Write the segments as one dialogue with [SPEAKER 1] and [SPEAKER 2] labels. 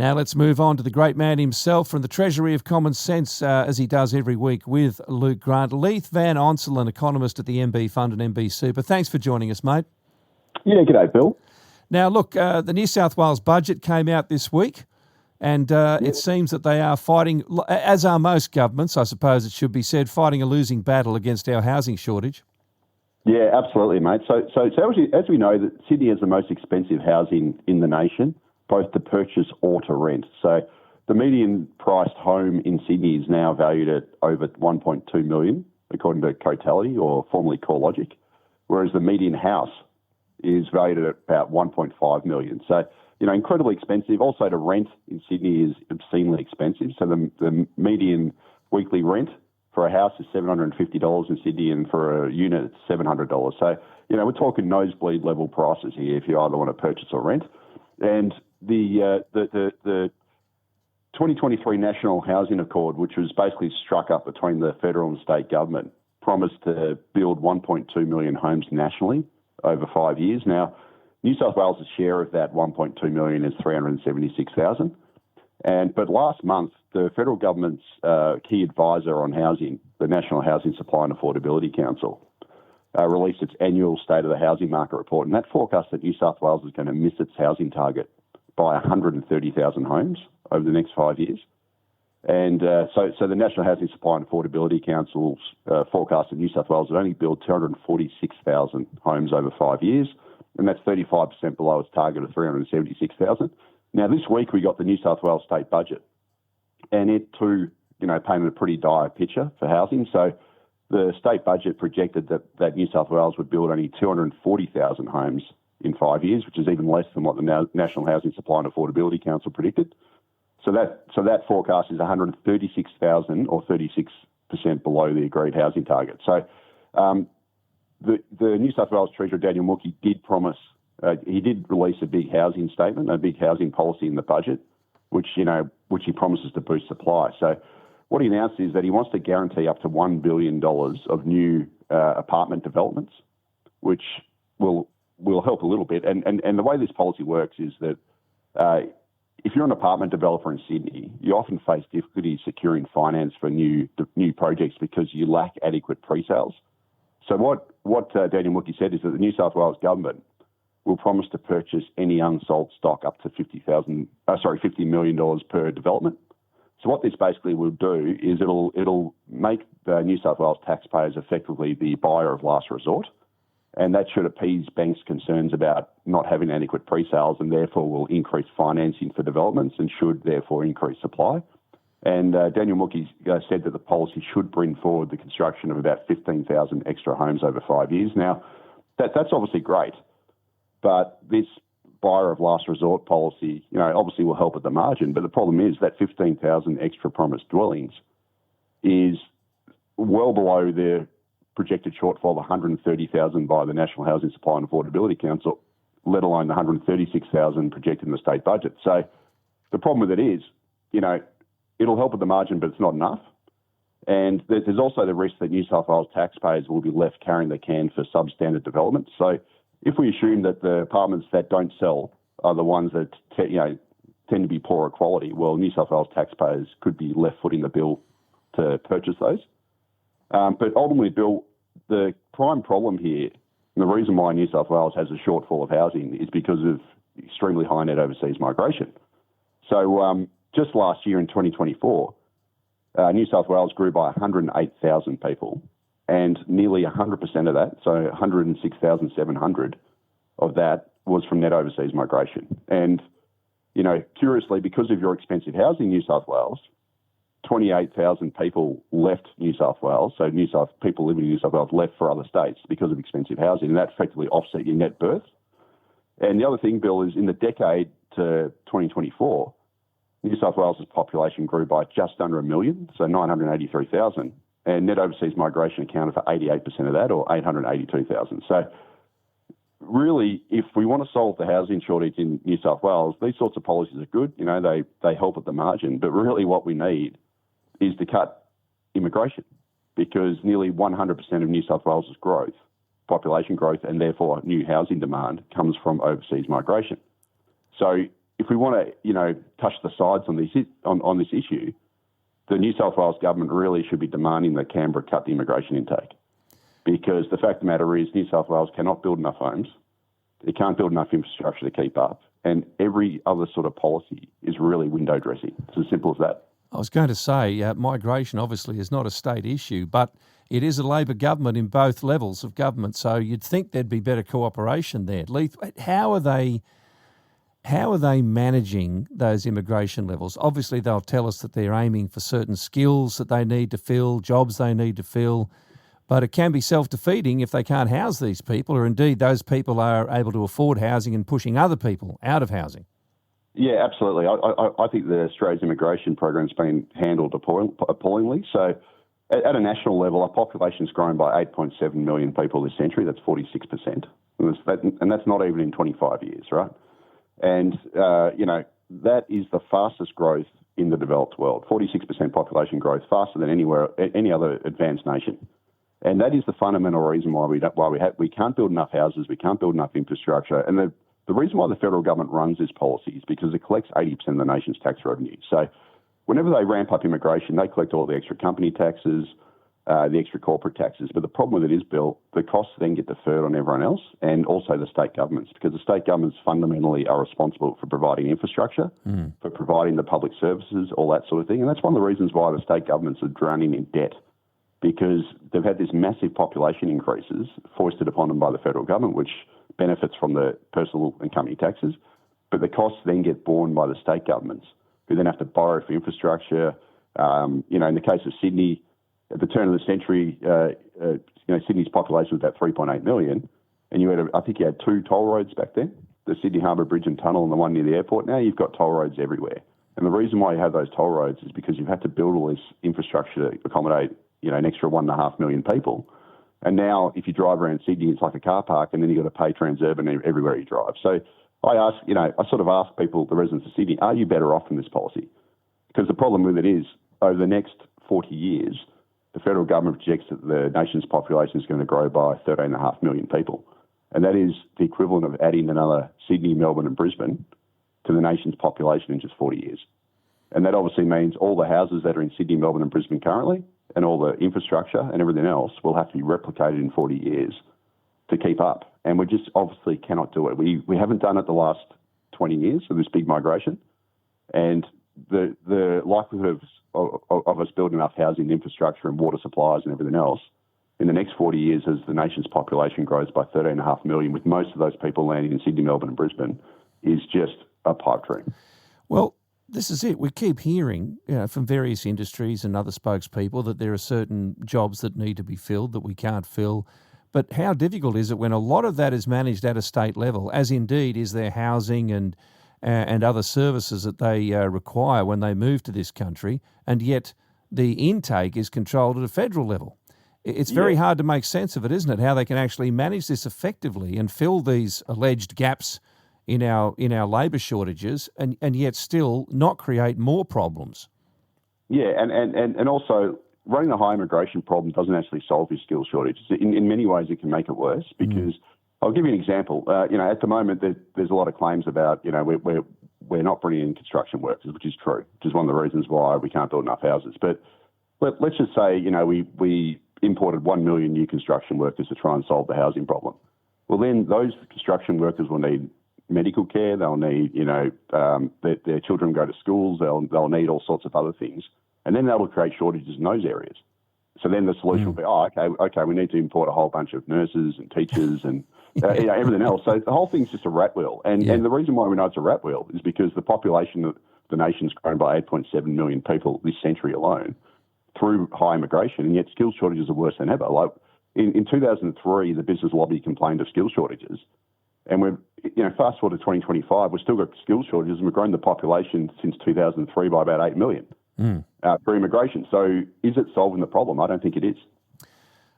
[SPEAKER 1] Now let's move on to the great man himself from the Treasury of Commonsense, as he does every week with Luke Grant. Leith Van Onselen, economist at the MB Fund and MB Super. Thanks for joining us, mate.
[SPEAKER 2] Yeah, g'day, Bill.
[SPEAKER 1] Now, look, the New South Wales budget came out this week, and it seems that they are fighting, as are most governments, I suppose it should be said, fighting a losing battle against our housing shortage.
[SPEAKER 2] Yeah, absolutely, mate. So as we know, that Sydney has the most expensive housing in the nation, both to purchase or to rent. So the median priced home in Sydney is now valued at over $1.2 million, according to Cotality, or formerly CoreLogic, whereas the median house is valued at about $1.5 million. So, incredibly expensive. Also, to rent in Sydney is obscenely expensive. So the median weekly rent for a house is $750 in Sydney, and for a unit, it's $700. So, we're talking nosebleed level prices here if you either want to purchase or rent. And the 2023 National Housing Accord, which was basically struck up between the federal and state government, promised to build 1.2 million homes nationally over 5 years. Now, New South Wales' share of that 1.2 million is 376,000. But last month, the federal government's key advisor on housing, the National Housing Supply and Affordability Council, released its annual State of the Housing Market report, and that forecast that New South Wales is going to miss its housing target by 130,000 homes over the next 5 years. And so the National Housing Supply and Affordability Council's forecast that New South Wales would only build 246,000 homes over 5 years, and that's 35% below its target of 376,000. Now, this week we got the New South Wales state budget, and it too, painted a pretty dire picture for housing. So the state budget projected that New South Wales would build only 240,000 homes in 5 years, which is even less than what the National Housing Supply and Affordability Council predicted. So that forecast is 136,000, or 36% below the agreed housing target. So the New South Wales Treasurer, Daniel Mookhey, did promise, he did release a big housing statement, a big housing policy in the budget, which he promises to boost supply. So what he announced is that he wants to guarantee up to $1 billion of new apartment developments, which will help a little bit. And the way this policy works is that if you're an apartment developer in Sydney, you often face difficulty securing finance for new projects because you lack adequate pre-sales. So what Daniel Mookhey said is that the New South Wales government will promise to purchase any unsold stock up to $50 million per development. So what this basically will do is it'll make the New South Wales taxpayers effectively the buyer of last resort, and that should appease banks' concerns about not having adequate pre-sales, and therefore will increase financing for developments and should therefore increase supply. And Daniel Mookhey said that the policy should bring forward the construction of about 15,000 extra homes over 5 years. Now, that's obviously great, but this buyer of last resort policy, obviously will help at the margin, but the problem is that 15,000 extra promised dwellings is well below the projected shortfall of 130,000 by the National Housing Supply and Affordability Council, let alone the 136,000 projected in the state budget. So the problem with it is, it'll help at the margin, but it's not enough. And there's also the risk that New South Wales taxpayers will be left carrying the can for substandard development. So if we assume that the apartments that don't sell are the ones that tend to be poorer quality, well, New South Wales taxpayers could be left footing the bill to purchase those. But ultimately, Bill, the prime problem here, and the reason why New South Wales has a shortfall of housing, is because of extremely high net overseas migration. So just last year in 2024, New South Wales grew by 108,000 people, and nearly 100% of that, so 106,700 of that, was from net overseas migration. And, curiously, because of your expensive housing in New South Wales, 28,000 people left New South Wales, so people living in New South Wales left for other states because of expensive housing, and that effectively offset your net birth. And the other thing, Bill, is in the decade to 2024, New South Wales' population grew by just under 1 million, so 983,000, and net overseas migration accounted for 88% of that, or 882,000. So really, if we want to solve the housing shortage in New South Wales, these sorts of policies are good. They help at the margin, but really what we need is to cut immigration, because nearly 100% of New South Wales' growth, population growth, and therefore new housing demand, comes from overseas migration. So if we want to, touch the sides on this issue, the New South Wales government really should be demanding that Canberra cut the immigration intake, because the fact of the matter is New South Wales cannot build enough homes. It can't build enough infrastructure to keep up, and every other sort of policy is really window dressing. It's as simple as that.
[SPEAKER 1] I was going to say, migration obviously is not a state issue, but it is a Labor government in both levels of government, so you'd think there'd be better cooperation there. Leith, how are they managing those immigration levels? Obviously, they'll tell us that they're aiming for certain skills that they need to fill, jobs they need to fill, but it can be self-defeating if they can't house these people, or indeed those people are able to afford housing and pushing other people out of housing.
[SPEAKER 2] Yeah, absolutely. I think the Australia's immigration program's been handled appallingly. So at a national level, our population's grown by 8.7 million people this century. That's 46%. And that's not even in 25 years, right? And, that is the fastest growth in the developed world, 46% population growth, faster than any other advanced nation. And that is the fundamental reason why we can't build enough houses, we can't build enough infrastructure. And the reason why the federal government runs this policy is because it collects 80% of the nation's tax revenue. So whenever they ramp up immigration, they collect all the extra company taxes, the extra corporate taxes. But the problem with it is, Bill, the costs then get deferred on everyone else and also the state governments, because the state governments fundamentally are responsible for providing infrastructure, for providing the public services, all that sort of thing. And that's one of the reasons why the state governments are drowning in debt, because they've had this massive population increases foisted upon them by the federal government, which benefits from the personal and company taxes, but the costs then get borne by the state governments, who then have to borrow for infrastructure. In the case of Sydney, at the turn of the century, Sydney's population was about 3.8 million, and I think you had two toll roads back then, the Sydney Harbour Bridge and Tunnel and the one near the airport. Now you've got toll roads everywhere. And the reason why you have those toll roads is because you've had to build all this infrastructure to accommodate, an extra 1.5 million people. And now if you drive around Sydney, it's like a car park, and then you've got to pay Transurban everywhere you drive. So I sort of ask people, the residents of Sydney, are you better off from this policy? Because the problem with it is, over the next 40 years, the federal government projects that the nation's population is going to grow by 13.5 million people. And that is the equivalent of adding another Sydney, Melbourne and Brisbane to the nation's population in just 40 years. And that obviously means all the houses that are in Sydney, Melbourne and Brisbane currently, and all the infrastructure and everything else will have to be replicated in 40 years to keep up. And we just obviously cannot do it. We haven't done it the last 20 years of this big migration. And the likelihood of us building enough housing infrastructure and water supplies and everything else in the next 40 years as the nation's population grows by 13.5 million, with most of those people landing in Sydney, Melbourne and Brisbane, is just a pipe dream.
[SPEAKER 1] Well, this is it. We keep hearing from various industries and other spokespeople that there are certain jobs that need to be filled that we can't fill. But how difficult is it when a lot of that is managed at a state level, as indeed is their housing and other services that they require when they move to this country, and yet the intake is controlled at a federal level? It's very hard to make sense of it, isn't it? How they can actually manage this effectively and fill these alleged gaps in our labour shortages, and yet still not create more problems. Yeah,
[SPEAKER 2] and also running a high immigration problem doesn't actually solve your skills shortages. In many ways, it can make it worse, because I'll give you an example. At the moment, there's a lot of claims about we're not bringing in construction workers, which is true, which is one of the reasons why we can't build enough houses. But let's just say we imported 1 million new construction workers to try and solve the housing problem. Well, then those construction workers will need medical care. They'll need, their children go to schools. They'll need all sorts of other things, and then that will create shortages in those areas. So then the solution will be, okay, we need to import a whole bunch of nurses and teachers and everything else. So the whole thing's just a rat wheel. And the reason why we know it's a rat wheel is because the population of the nation's grown by 8.7 million people this century alone through high immigration, and yet skills shortages are worse than ever. Like in 2003, the business lobby complained of skills shortages. And we're, fast forward to 2025, we've still got skills shortages, and we've grown the population since 2003 by about 8 million through immigration. So is it solving the problem? I don't think it is.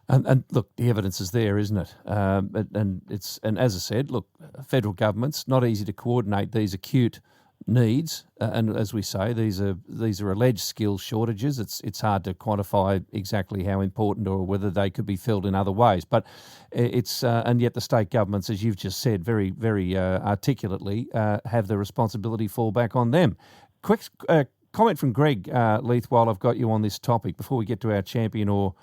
[SPEAKER 1] And look, the evidence is there, isn't it? And as I said, look, federal government's not easy to coordinate these acute needs, and as we say, these are alleged skill shortages. It's hard to quantify exactly how important or whether they could be filled in other ways. But it's and yet the state governments, as you've just said, very articulately, have the responsibility fall back on them. Quick comment from Greg Leith while I've got you on this topic before we get to our champion or.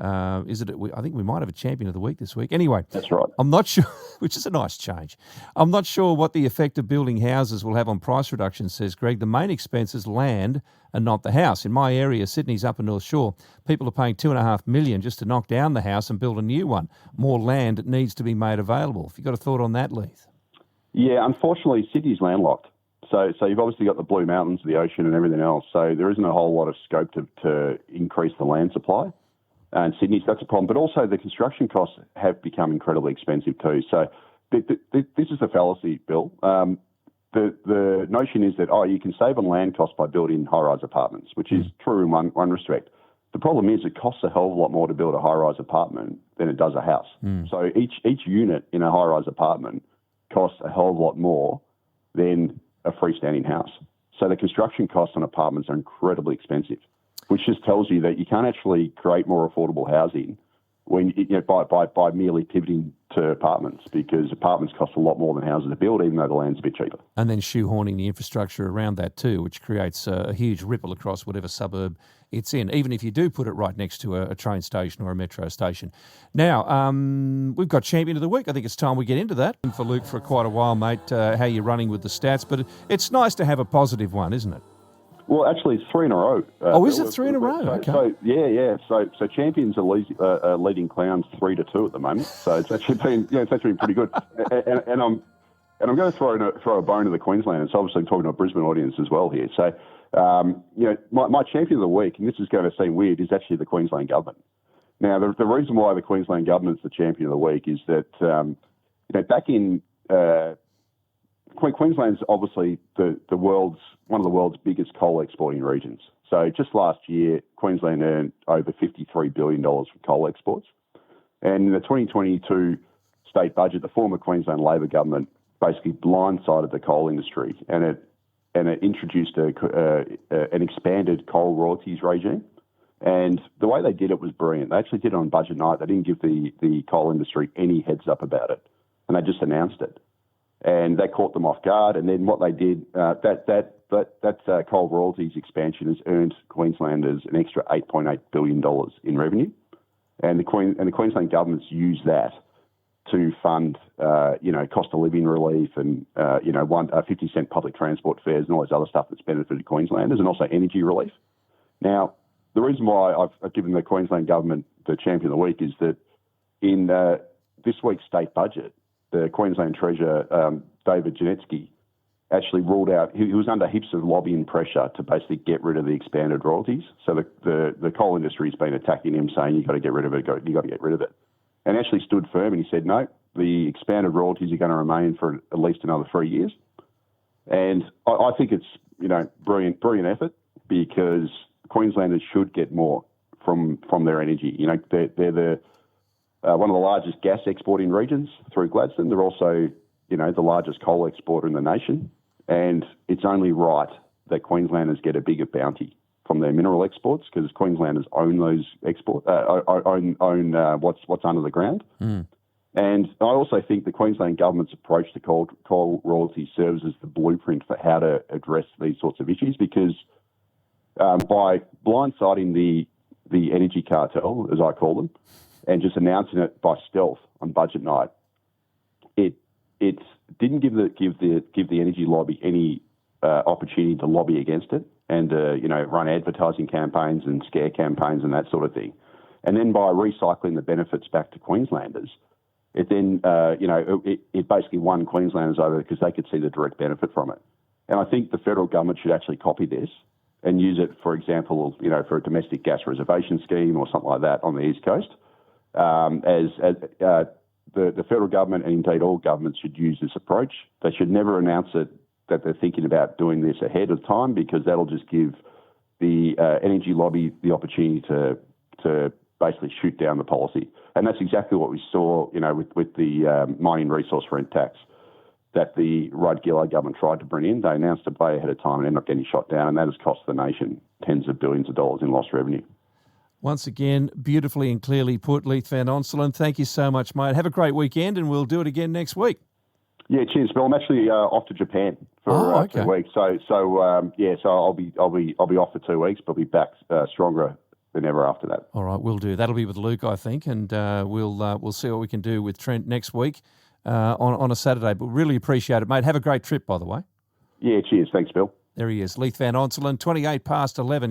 [SPEAKER 1] I think we might have a champion of the week this week. Anyway,
[SPEAKER 2] that's right.
[SPEAKER 1] I'm not sure, which is a nice change. I'm not sure what the effect of building houses will have on price reduction, says Greg. The main expense is land and not the house. In my area, Sydney's Upper North Shore, people are paying $2.5 million just to knock down the house and build a new one. More land needs to be made available. Have you got a thought on that, Leith?
[SPEAKER 2] Yeah, unfortunately, Sydney's landlocked. So you've obviously got the blue mountains, the ocean and everything else. So there isn't a whole lot of scope to increase the land supply. And Sydney, so that's a problem. But also the construction costs have become incredibly expensive too. So this is a fallacy, Bill. The notion is that, you can save on land costs by building high-rise apartments, which is true in one respect. The problem is it costs a hell of a lot more to build a high-rise apartment than it does a house. So each unit in a high-rise apartment costs a hell of a lot more than a freestanding house. So the construction costs on apartments are incredibly expensive, which just tells you that you can't actually create more affordable housing when by merely pivoting to apartments, because apartments cost a lot more than houses to build, even though the land's a bit cheaper.
[SPEAKER 1] And then shoehorning the infrastructure around that too, which creates a huge ripple across whatever suburb it's in, even if you do put it right next to a train station or a metro station. Now, we've got Champion of the Week. I think it's time we get into that. And for Luke for quite a while, mate, how you're running with the stats, but it's nice to have a positive one, isn't it?
[SPEAKER 2] Well, actually, it's 3 in a row.
[SPEAKER 1] Is it 3 in a row? Okay.
[SPEAKER 2] So champions are leading Clowns 3-2 at the moment. So it's actually been pretty good. And I'm going to throw a bone to the Queensland. It's obviously talking to a Brisbane audience as well here. So my champion of the week, and this is going to seem weird, is actually the Queensland government. Now, the reason why the Queensland government's the champion of the week is that back in Queensland's obviously one of the world's biggest coal exporting regions. So just last year, Queensland earned over $53 billion from coal exports. And in the 2022 state budget, the former Queensland Labor government basically blindsided the coal industry, and it introduced an expanded coal royalties regime. And the way they did it was brilliant. They actually did it on budget night. They didn't give the coal industry any heads up about it, and they just announced it. And that caught them off guard. And then what they did, that coal royalties expansion has earned Queenslanders an extra $8.8 billion in revenue. And the Queensland government's used that to fund, cost of living relief and, 50 cent public transport fares and all this other stuff that's benefited Queenslanders, and also energy relief. Now, the reason why I've given the Queensland government the champion of the week is that in this week's state budget, the Queensland Treasurer, David Janetsky, actually ruled out, he was under heaps of lobbying pressure to basically get rid of the expanded royalties. So the coal industry has been attacking him, saying, you've got to get rid of it, you've got to get rid of it. And actually stood firm, and he said, no, the expanded royalties are going to remain for at least another 3 years. And I think it's, brilliant effort, because Queenslanders should get more from their energy. They're one of the largest gas exporting regions through Gladstone. They're also, the largest coal exporter in the nation. And it's only right that Queenslanders get a bigger bounty from their mineral exports, because Queenslanders own those own what's under the ground. And I also think the Queensland government's approach to coal royalty serves as the blueprint for how to address these sorts of issues, because by blindsiding the energy cartel, as I call them, and just announcing it by stealth on budget night, it didn't give the energy lobby any opportunity to lobby against it and run advertising campaigns and scare campaigns and that sort of thing. And then by recycling the benefits back to Queenslanders, it then it basically won Queenslanders over, because they could see the direct benefit from it. And I think the federal government should actually copy this and use it, for example, for a domestic gas reservation scheme or something like that on the East Coast. The federal government, and indeed all governments, should use this approach. They should never announce it that they're thinking about doing this ahead of time, because that'll just give the energy lobby the opportunity to basically shoot down the policy. And that's exactly what we saw, with the mining resource rent tax. that the Rudd-Gillard government tried to bring in. They announced a way ahead of time and ended up getting shot down, and that has cost the nation tens of billions of dollars in lost revenue.
[SPEAKER 1] Once again, beautifully and clearly put, Leith Van Onselen. Thank you so much, mate. Have a great weekend, and we'll do it again next week.
[SPEAKER 2] Yeah, cheers, Bill. I'm actually off to Japan for 2 weeks, so I'll be off for 2 weeks, but I'll be back stronger than ever after that.
[SPEAKER 1] All right, we'll do. That'll be with Luke, I think, and we'll see what we can do with Trent next week on a Saturday. But really appreciate it, mate. Have a great trip, by the way.
[SPEAKER 2] Yeah, cheers. Thanks, Bill.
[SPEAKER 1] There he is, Leith Van Onselen, 28 past 11.